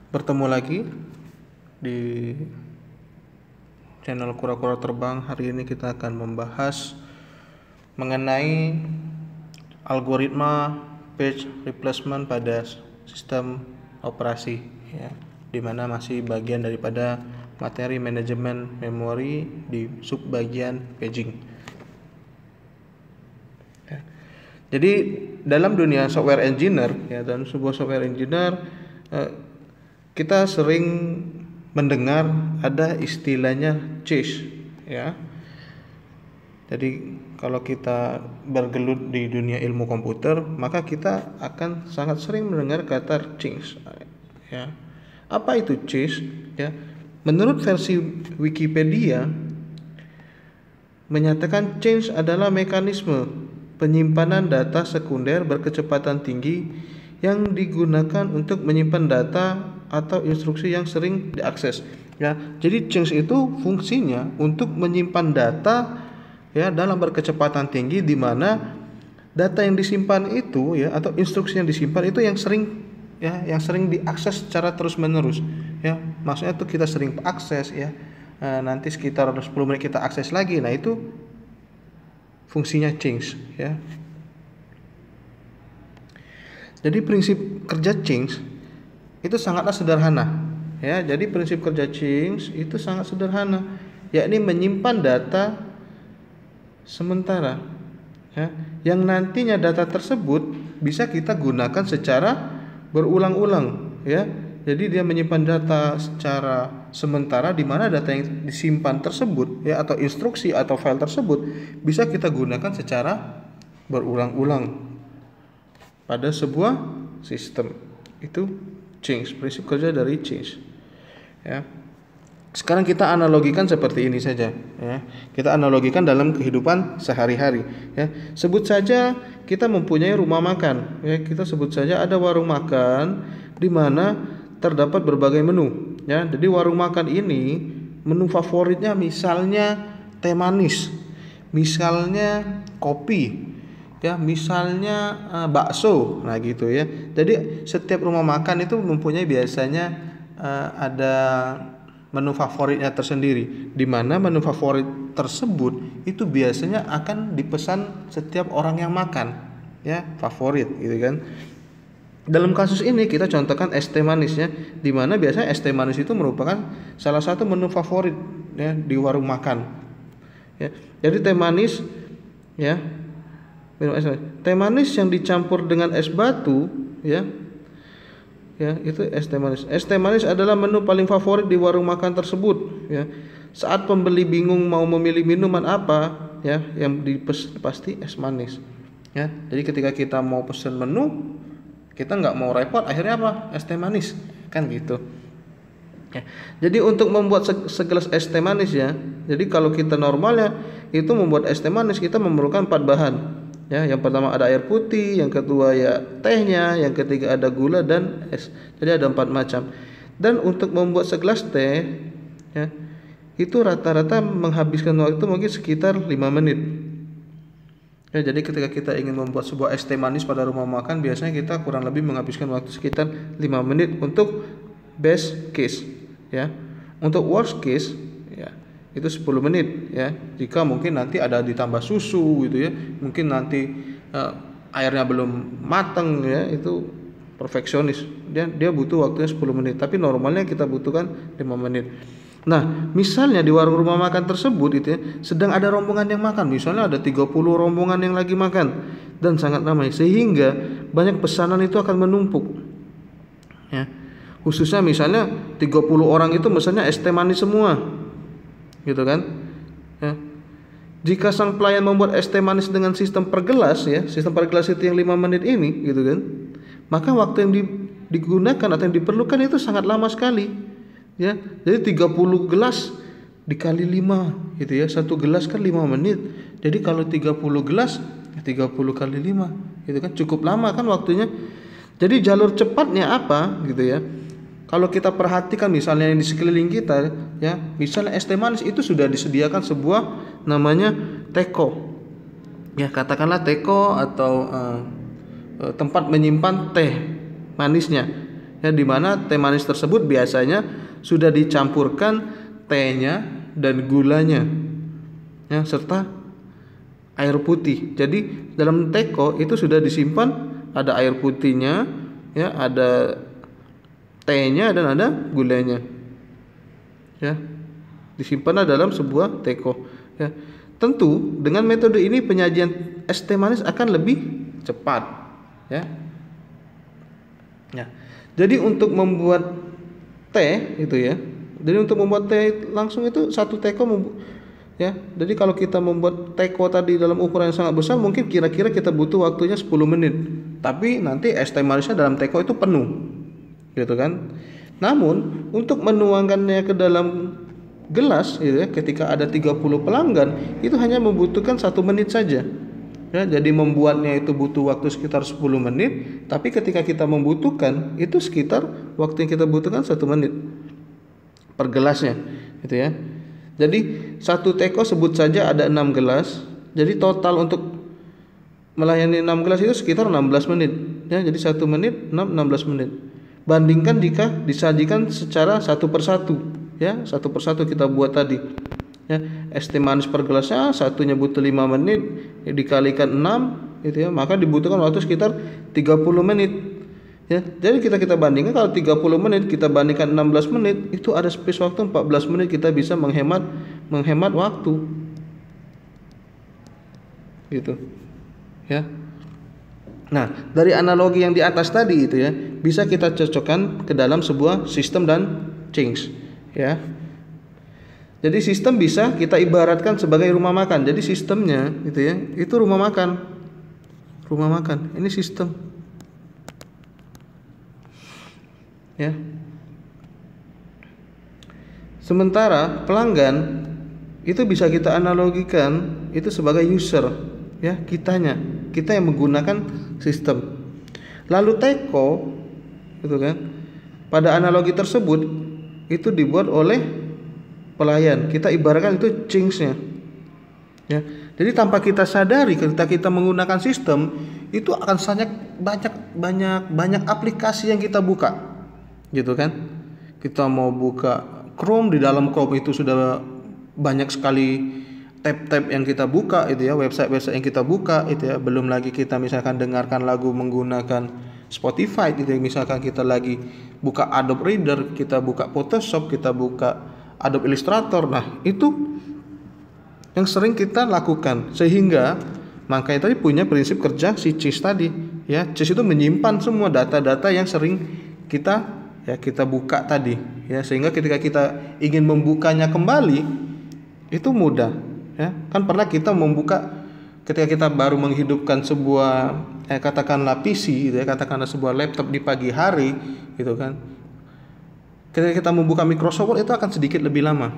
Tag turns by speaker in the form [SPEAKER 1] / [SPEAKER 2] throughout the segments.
[SPEAKER 1] Bertemu lagi di channel Kura-Kura Terbang. Hari ini kita akan membahas mengenai algoritma page replacement pada sistem operasi, ya, dimana masih bagian daripada materi manajemen memori di subbagian paging. Ya. Jadi dalam dunia software engineer, ya, dalam sebuah software engineer kita sering mendengar ada istilahnya chase, ya. Jadi kalau kita bergelut di dunia ilmu komputer, maka kita akan sangat sering mendengar kata change, ya. Apa itu change? Ya, menurut versi Wikipedia menyatakan change adalah mekanisme penyimpanan data sekunder berkecepatan tinggi yang digunakan untuk menyimpan data atau instruksi yang sering diakses. Ya, jadi change itu fungsinya untuk menyimpan data, ya, dalam berkecepatan tinggi, di mana data yang disimpan itu, ya, atau instruksi yang disimpan itu yang sering, ya, yang sering diakses secara terus menerus, ya. Maksudnya itu kita sering akses, ya, nanti sekitar 10 menit kita akses lagi. Nah, itu fungsinya change, ya. Jadi prinsip kerja change itu sangatlah sederhana, ya. Jadi prinsip kerja change itu sangat sederhana, yakni menyimpan data sementara, ya, yang nantinya data tersebut bisa kita gunakan secara berulang-ulang, ya. Jadi dia menyimpan data secara sementara, di mana data yang disimpan tersebut, ya, atau instruksi atau file tersebut bisa kita gunakan secara berulang-ulang pada sebuah sistem. Itu change, prinsip kerja dari change, ya. Sekarang kita analogikan seperti ini saja, ya. Kita analogikan dalam kehidupan sehari-hari, ya. Sebut saja kita mempunyai rumah makan, ya. Kita sebut saja ada warung makan di mana terdapat berbagai menu, ya. Jadi warung makan ini menu favoritnya misalnya teh manis, misalnya kopi, ya, misalnya bakso, nah gitu, ya. Jadi setiap rumah makan itu mempunyai biasanya ada menu favoritnya tersendiri, di mana menu favorit tersebut itu biasanya akan dipesan setiap orang yang makan, ya, favorit, gitu kan. Dalam kasus ini kita contohkan es teh manis, ya, di mana biasanya es teh manis itu merupakan salah satu menu favorit, ya, di warung makan, ya. Jadi teh manis, ya, minum es manis. Teh manis yang dicampur dengan es batu, ya, ya, itu es teh manis. Es teh manis adalah menu paling favorit di warung makan tersebut, ya. Saat pembeli bingung mau memilih minuman apa, ya, yang dipesan pasti es manis, ya. Jadi ketika kita mau pesan menu, kita nggak mau repot, akhirnya apa? Es teh manis, kan gitu, ya. Jadi untuk membuat segelas es teh manis, ya, jadi kalau kita normalnya itu membuat es teh manis kita memerlukan 4 bahan, ya. Yang pertama ada air putih, yang kedua ya tehnya, yang ketiga ada gula dan es. Jadi ada 4 macam. Dan untuk membuat segelas teh, ya, itu rata-rata menghabiskan waktu mungkin sekitar 5 menit. Ya, jadi ketika kita ingin membuat sebuah es teh manis pada rumah makan, biasanya kita kurang lebih menghabiskan waktu sekitar 5 menit untuk best case, ya. Untuk worst case, ya, itu 10 menit, ya. Jika mungkin nanti ada ditambah susu gitu, ya. Mungkin nanti airnya belum matang, ya, itu perfeksionis. Dia butuh waktunya 10 menit, tapi normalnya kita butuhkan 5 menit. Nah, misalnya di warung rumah makan tersebut itu, ya, sedang ada rombongan yang makan. Misalnya ada 30 rombongan yang lagi makan dan sangat ramai, sehingga banyak pesanan itu akan menumpuk, ya. Khususnya misalnya 30 orang itu misalnya es teh manis semua, gitu kan, ya. Jika sang pelayan membuat es teh manis dengan sistem per gelas, ya, sistem per gelas itu yang 5 menit ini, gitu kan, maka waktu yang digunakan atau yang diperlukan itu sangat lama sekali, ya. Jadi 30 gelas dikali 5, gitu, ya. Satu gelas kan 5 menit. Jadi kalau 30 gelas, ya 30 kali 5, gitu kan, cukup lama kan waktunya. Jadi jalur cepatnya apa, gitu, ya. Kalau kita perhatikan misalnya yang di sekeliling kita, ya, misalnya es teh manis itu sudah disediakan sebuah namanya teko, ya, katakanlah teko atau tempat menyimpan teh manisnya, Ya, di mana teh manis tersebut biasanya sudah dicampurkan tehnya dan gulanya, ya, serta air putih. Jadi dalam teko itu sudah disimpan ada air putihnya, ya, ada tehnya dan ada gulanya. Ya, disimpan dalam sebuah teko. Ya, tentu dengan metode ini penyajian es teh manis akan lebih cepat. Ya. Ya. Jadi untuk membuat teh itu ya. Jadi untuk membuat teh langsung itu satu teko ya. Jadi kalau kita membuat teko tadi dalam ukuran yang sangat besar mungkin kira-kira kita butuh waktunya 10 menit. Tapi nanti es teh manisnya dalam teko itu penuh. Gitu kan? Namun untuk menuangkannya ke dalam gelas gitu ya, ketika ada 30 pelanggan itu hanya membutuhkan 1 menit saja. Ya, jadi membuatnya itu butuh waktu sekitar 10 menit, tapi ketika kita membutuhkan itu sekitar waktu yang kita butuhkan 1 menit per gelasnya, gitu ya. Jadi satu teko sebut saja ada 6 gelas, jadi total untuk melayani 6 gelas itu sekitar 16 menit. Ya, jadi 1 menit 16 menit. Bandingkan jika disajikan secara satu persatu, ya, satu persatu kita buat tadi. Ya, es teh manis per gelasnya satunya butuh 5 menit ya, dikalikan 6 gitu ya, maka dibutuhkan waktu sekitar 30 menit. Ya, jadi kita bandingkan kalau 30 menit kita bandingkan 16 menit itu ada space waktu 14 menit kita bisa menghemat waktu. Gitu. Ya. Nah, dari analogi yang di atas tadi itu ya, bisa kita cocokkan ke dalam sebuah sistem dan change, ya. Jadi sistem bisa kita ibaratkan sebagai rumah makan. Jadi sistemnya gitu ya, itu rumah makan. Rumah makan. Ini sistem. Ya. Sementara pelanggan itu bisa kita analogikan itu sebagai user, ya, kita yang menggunakan sistem. Lalu teko gitu kan. Pada analogi tersebut itu dibuat oleh pelayan. Kita ibaratkan itu change-nya. Ya. Jadi tanpa kita sadari ketika kita menggunakan sistem itu akan banyak aplikasi yang kita buka. Gitu kan? Kita mau buka Chrome, di dalam Chrome itu sudah banyak sekali tab-tab yang kita buka itu ya, website-website yang kita buka itu ya. Belum lagi kita misalkan dengarkan lagu menggunakan Spotify gitu ya. Misalkan kita lagi buka Adobe Reader, kita buka Photoshop, kita buka Adobe Illustrator. Nah, itu yang sering kita lakukan, sehingga makanya tadi punya prinsip kerja si CIS tadi ya. CIS itu menyimpan semua data-data yang sering kita buka tadi ya, sehingga ketika kita ingin membukanya kembali itu mudah ya. Kan pernah kita membuka ketika kita baru menghidupkan sebuah katakanlah PC gitu ya, katakanlah sebuah laptop di pagi hari gitu kan. Ketika kita membuka Microsoft Word itu akan sedikit lebih lama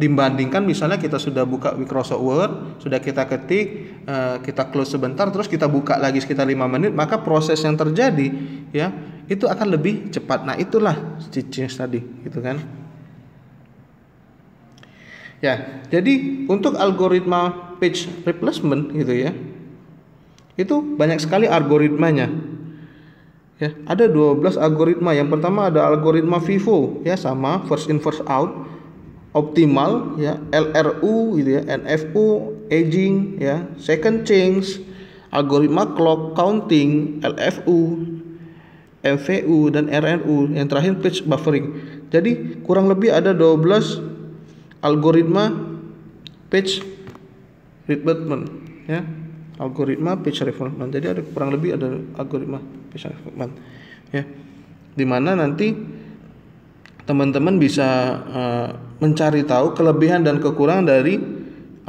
[SPEAKER 1] dibandingkan misalnya kita sudah buka Microsoft Word, sudah kita ketik, kita close sebentar, terus kita buka lagi sekitar 5 menit, maka proses yang terjadi ya itu akan lebih cepat. Nah, itulah change tadi, gitu kan. Ya, jadi untuk algoritma page replacement gitu ya, itu banyak sekali algoritmanya. Ya, ada 12 algoritma. Yang pertama ada algoritma FIFO ya, sama first in first out, optimal ya, LRU gitu ya, NFU, aging ya, second change, algoritma clock counting, LFU, MVU dan RNU, yang terakhir page buffering. Jadi kurang lebih ada 12 algoritma page replacement ya. Algoritma page replacement. Jadi ada kurang lebih ada algoritma page replacement ya. Dimana nanti teman-teman bisa mencari tahu kelebihan dan kekurangan dari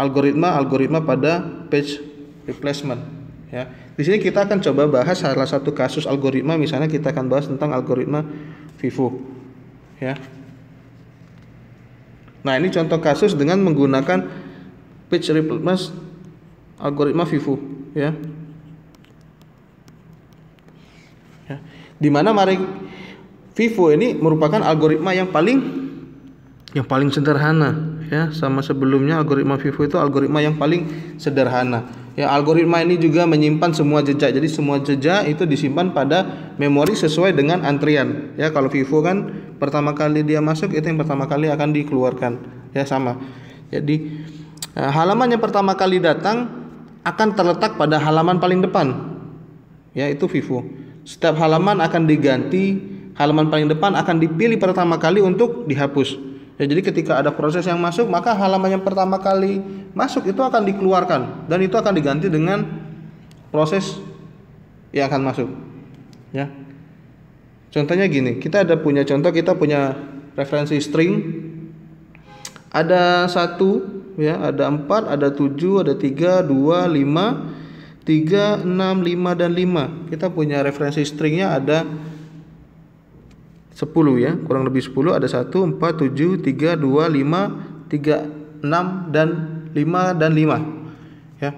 [SPEAKER 1] algoritma pada page replacement ya. Di sini kita akan coba bahas salah satu kasus algoritma, misalnya kita akan bahas tentang algoritma FIFO ya. Nah, ini contoh kasus dengan menggunakan page replacement algoritma FIFO ya. Ya. Di mana FIFO ini merupakan algoritma yang paling sederhana ya. Sama sebelumnya algoritma FIFO itu algoritma yang paling sederhana Ya, algoritma ini juga menyimpan semua jejak. Jadi semua jejak itu disimpan pada memori sesuai dengan antrian. Ya, kalau FIFO kan pertama kali dia masuk itu yang pertama kali akan dikeluarkan. Ya, sama. Jadi halaman yang pertama kali datang akan terletak pada halaman paling depan. Ya, itu FIFO. Setiap halaman akan diganti, halaman paling depan akan dipilih pertama kali untuk dihapus. Ya, jadi ketika ada proses yang masuk, maka halaman yang pertama kali masuk itu akan dikeluarkan dan itu akan diganti dengan proses yang akan masuk. Ya. Contohnya gini, kita punya referensi string. Ada 1, ya, ada 4, ada 7, ada 3, 2, 5, 3, 6, 5 dan 5. Kita punya referensi stringnya ada 10, ya, kurang lebih 10. Ada 1, 4, 7, 3, 2, 5, 3, 6 dan 5 dan 5. Ya.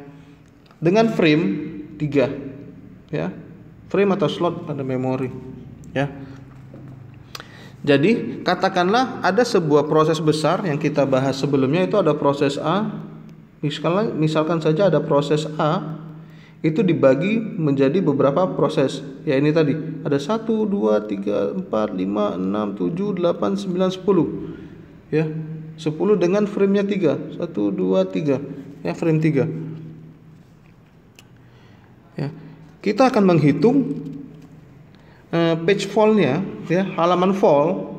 [SPEAKER 1] Dengan frame 3, ya. Frame atau slot pada memori, ya. Jadi katakanlah ada sebuah proses besar yang kita bahas sebelumnya, itu ada proses A. Misalkan saja ada proses A itu dibagi menjadi beberapa proses. Ya, ini tadi ada 1, 2, 3, 4, 5, 6, 7, 8, 9, 10. Ya, 10 dengan frame-nya 3. 1, 2, 3. Ya, frame 3. Ya, kita akan menghitung page fall-nya, ya, halaman fall.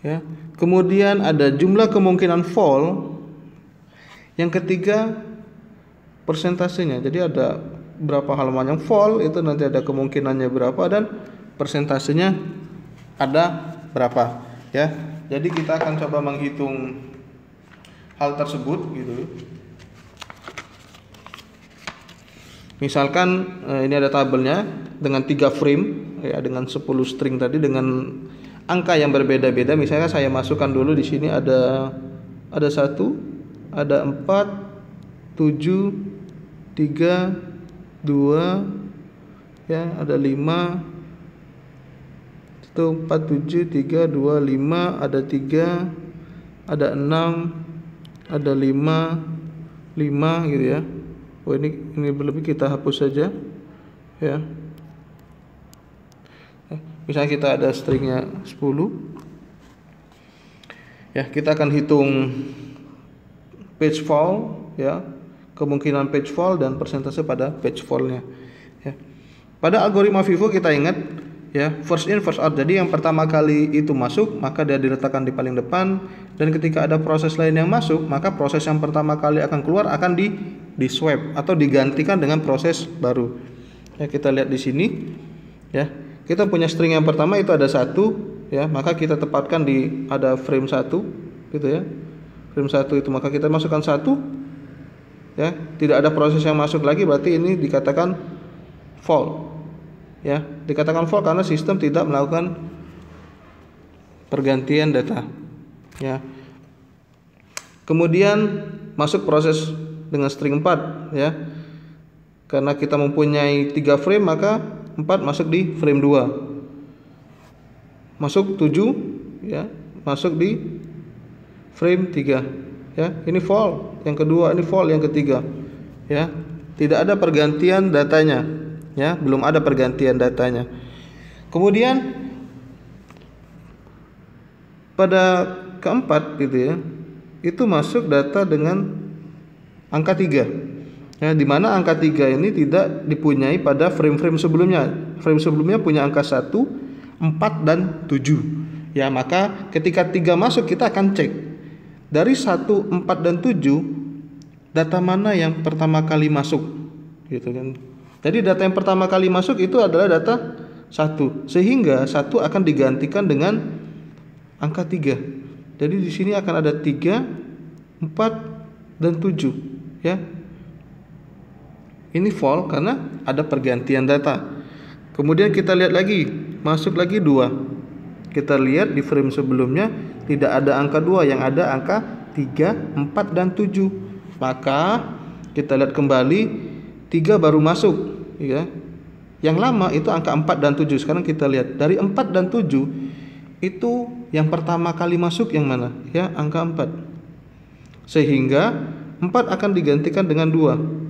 [SPEAKER 1] Ya, kemudian ada jumlah kemungkinan fall. Yang ketiga, persentasenya. Jadi ada berapa halaman yang fall, itu nanti ada kemungkinannya berapa dan persentasenya ada berapa, ya. Jadi kita akan coba menghitung hal tersebut gitu. Misalkan ini ada tabelnya dengan 3 frame, ya, dengan 10 string tadi dengan angka yang berbeda-beda. Misalnya saya masukkan dulu di sini ada 1, ada 4, 7, 3, 2, ya, ada 5, 1, 4, 7, 3, 2, 5, ada 3, ada 6, ada 5, 5 gitu ya. Oh, ini berlebih, kita hapus saja, ya. Misalnya kita ada stringnya 10, ya, kita akan hitung page fall, ya, kemungkinan page fall dan persentase pada page fall-nya, ya. Pada algoritma FIFO kita ingat, ya, first in first out. Jadi yang pertama kali itu masuk maka dia diletakkan di paling depan, dan ketika ada proses lain yang masuk maka proses yang pertama kali akan keluar akan di swap atau digantikan dengan proses baru. Ya, kita lihat di sini, ya. Kita punya string yang pertama itu ada 1, ya, maka kita tempatkan di ada frame 1 gitu, ya. Frame 1 itu maka kita masukkan 1, ya, tidak ada proses yang masuk lagi, berarti ini dikatakan fall. Ya, dikatakan fall karena sistem tidak melakukan pergantian data. Ya. Kemudian masuk proses dengan string 4, ya. Karena kita mempunyai 3 frame maka 4 masuk di frame 2. Masuk 7, ya, masuk di frame 3. Ya, ini fall yang kedua, ini fall yang ketiga. Ya, tidak ada pergantian datanya. Ya, belum ada pergantian datanya. Kemudian pada keempat gitu, ya, itu masuk data dengan angka 3. Ya, di mana angka 3 ini tidak dipunyai pada frame-frame sebelumnya. Frame sebelumnya punya angka 1, 4 dan 7. Ya, maka ketika 3 masuk kita akan cek dari 1, 4 dan 7 data mana yang pertama kali masuk, gitu kan. Jadi data yang pertama kali masuk itu adalah data 1, sehingga 1 akan digantikan dengan angka 3. Jadi di sini akan ada 3, 4 dan 7, ya. Ini fall karena ada pergantian data. Kemudian kita lihat lagi, masuk lagi 2. Kita lihat di frame sebelumnya tidak ada angka 2, yang ada angka 3, 4 dan 7. Maka kita lihat kembali, 3 baru masuk, ya. Yang lama itu angka 4 dan 7. Sekarang kita lihat dari 4 dan 7 itu yang pertama kali masuk yang mana? Ya, angka 4. Sehingga 4 akan digantikan dengan 2.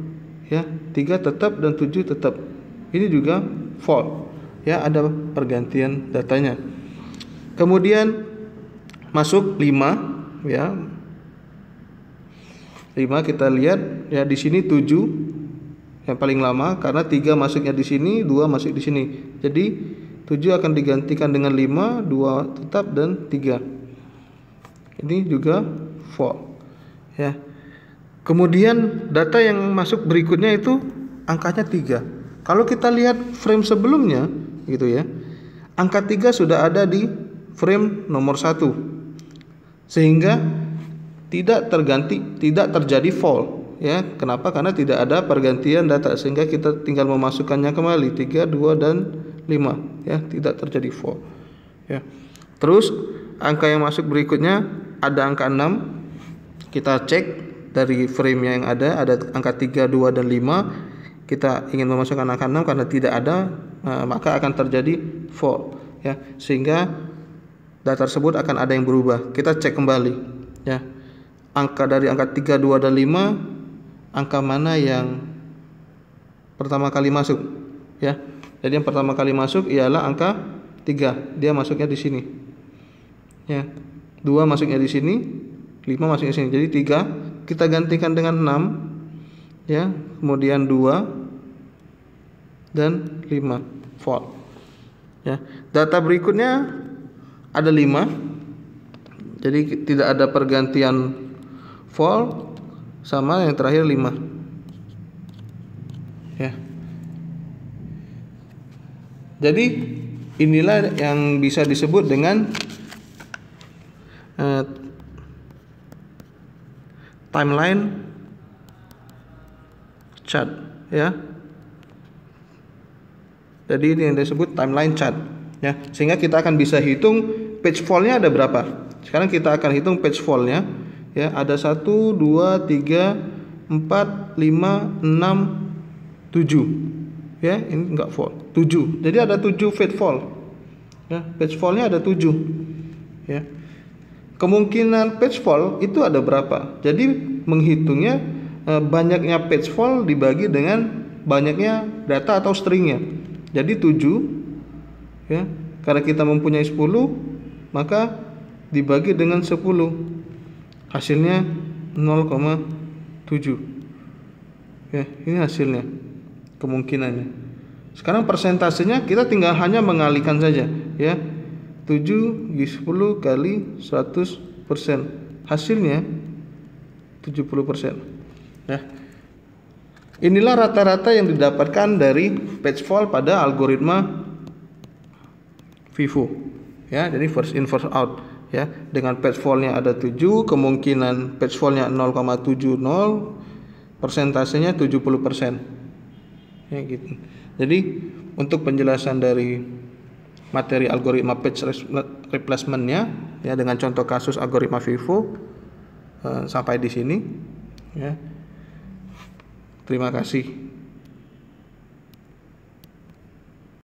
[SPEAKER 1] ya, 3 tetap dan 7 tetap. Ini juga fault, ya, ada pergantian datanya. Kemudian masuk 5, ya. 5 kita lihat ya, di sini 7 yang paling lama karena 3 masuknya di sini, 2 masuk di sini. Jadi 7 akan digantikan dengan 5, 2 tetap dan 3. Ini juga fault, ya. Kemudian data yang masuk berikutnya itu angkanya 3. Kalau kita lihat frame sebelumnya gitu ya, angka 3 sudah ada di frame nomor 1. Sehingga tidak terjadi fault, ya. Kenapa? Karena tidak ada pergantian data, sehingga kita tinggal memasukkannya kembali 3, 2 dan 5, ya, tidak terjadi fault, ya. Terus angka yang masuk berikutnya ada angka 6. Kita cek dari frame yang ada angka 3, 2 dan 5. Kita ingin memasukkan angka 6 karena tidak ada, maka akan terjadi fault, ya. Sehingga data tersebut akan ada yang berubah. Kita cek kembali, ya. Dari angka 3, 2 dan 5, angka mana yang pertama kali masuk, ya. Jadi yang pertama kali masuk ialah angka 3. Dia masuknya di sini, ya. 2 masuknya di sini, 5 masuknya di sini. Jadi 3 kita gantikan dengan 6, ya. Kemudian 2 dan 5, fault, ya. Data berikutnya ada 5. Jadi tidak ada pergantian fault, sama yang terakhir 5, ya. Jadi inilah yang bisa disebut dengan timeline chart, ya. Jadi ini yang disebut timeline chart, ya. Sehingga kita akan bisa hitung page fault-nya ada berapa. Sekarang kita akan hitung page fault-nya, ya. Ada 1, 2, 3, 4, 5, 6, 7, ya. Ini enggak fault, 7. Jadi ada 7 page fault, ya. Page fault-nya ada 7, ya. Kemungkinan page fault itu ada berapa? Jadi menghitungnya banyaknya page fault dibagi dengan banyaknya data atau stringnya. Jadi 7, ya. Karena kita mempunyai 10, maka dibagi dengan 10, hasilnya 0,7, ya. Ini hasilnya, kemungkinannya. Sekarang persentasenya kita tinggal hanya mengalihkan saja, ya. 7/10 kali 100%, hasilnya 70%, ya. Inilah rata-rata yang didapatkan dari page fault pada algoritma FIFO, ya. Jadi first in first out, ya. Dengan page fault-nya ada 7, kemungkinan page fault-nya 0,70, persentasenya 70%, ya, gitu. Jadi untuk penjelasan dari materi algoritma page replacement-nya, ya, dengan contoh kasus algoritma FIFO, sampai di sini, ya. Terima kasih.